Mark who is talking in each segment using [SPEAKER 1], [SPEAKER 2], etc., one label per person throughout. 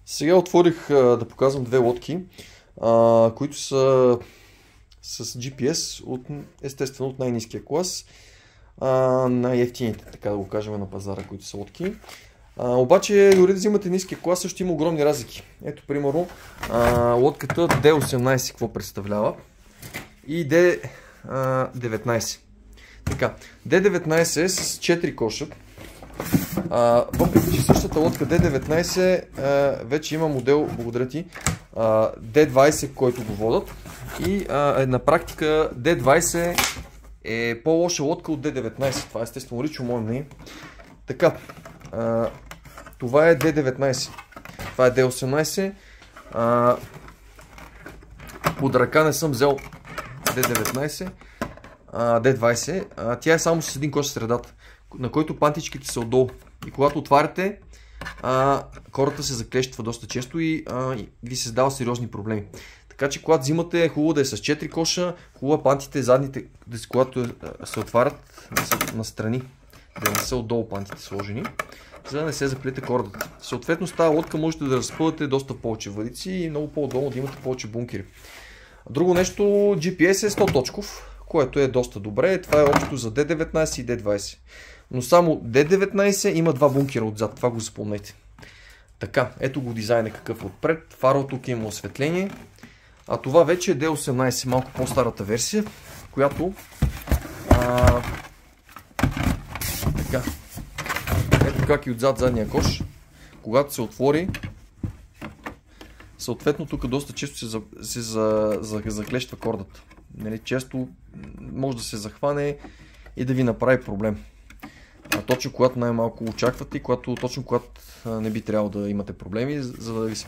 [SPEAKER 1] Сега отворих да показвам две лодки, които са с GPS, естествено от най-ниския клас, най-ефтините, така да го кажем, на пазара, които са лодки. Обаче, дори да взимате ниския клас, също има огромни разлики. Ето, примерно, лодката D18 какво представлява и D19. Така, D19 е с 4 коша. Въпреки че същата лодка D19 вече има модел, благодаря ти, D20, който го водят. И на практика D20 е по-лоша лодка от D19. Това е естествено лично мое мнение. Така, това е D19. Това е D18. Под ръка не съм взел D19. D20. Тя е само с един кош в средата, на който пантичките са отдолу. И когато отваряте, кората се заклещва доста често и ви се създава сериозни проблеми. Така че когато взимате, е хубаво да е с 4 коша, хубаво пантите задните, когато се отварят, настрани, да не са отдолу пантите сложени, за да не се заплете кордата. Съответно с тази лодка можете да разпъвате доста повече въдици и много по-удобно да имате повече бункери. Друго нещо, GPS е 100 точков, което е доста добре. Това е общо за D19 и D20. Но само D19 има два бункера отзад, това го запомнете. Така, ето го дизайна какъв е отпред. Фара тук има осветление. А това вече е D18, малко по-старата версия, която така. Ето как и отзад задния кош. Когато се отвори, съответно тук доста често се заклещва кордата. Нали, често може да се захване и да ви направи проблем. Точно когато най-малко очаквате и точно когато не би трябвало да имате проблеми, за да ви се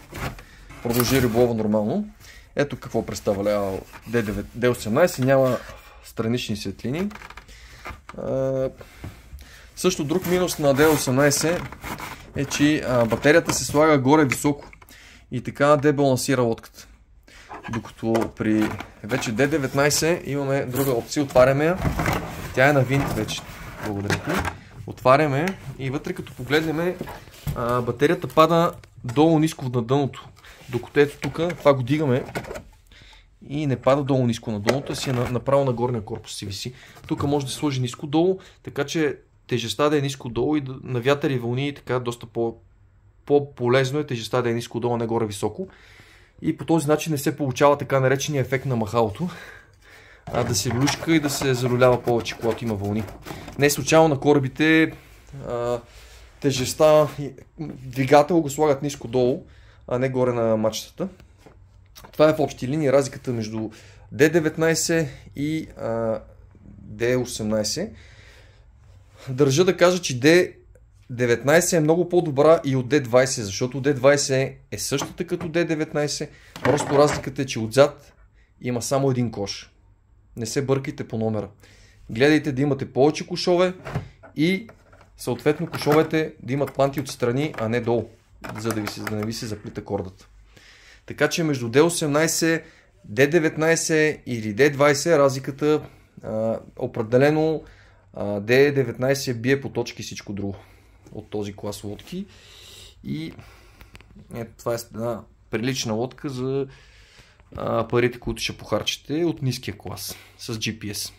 [SPEAKER 1] продължи риболова нормално. Ето какво представлява D18, няма странични светлини. Също друг минус на D18 е, че батерията се слага горе високо и така дебалансира лодката. Докато при вече D19 имаме друга опция, отваряме я, тя е на винт вече. Благодаря ти. Отваряме и вътре като погледнем, батерията пада долу ниско на дъното. Докато ето тук, това го дигаме и не пада долу ниско на дъното, си е направо на горния корпус си виси. Тук може да се сложи ниско долу, така че тежестта да е ниско долу и на вятър и вълни и така доста по-полезно е тежестта да е ниско долу, а не горе високо. И по този начин не се получава така наречения ефект на махалото, да се люшка и да се зарулява повече, когато има вълни. Не случайно на корабите тежестта, двигател го слагат ниско долу, а не горе на мачтата. Това е в общи линии разликата между D19 и D18. Държа да кажа, че D19 е много по-добра и от D20, защото D20 е същата като D19, просто разликата е, че отзад има само един кош. Не се бъркайте по номера. Гледайте да имате повече кошове и съответно кошовете да имат панти отстрани, а не долу, за да не ви се заплита кордата. Така че между D18, D19 или D20 разликата определено D19 бие по точки всичко друго от този клас лодки. И ето това е една прилична лодка за парите, които ще похарчите от ниския клас с GPS.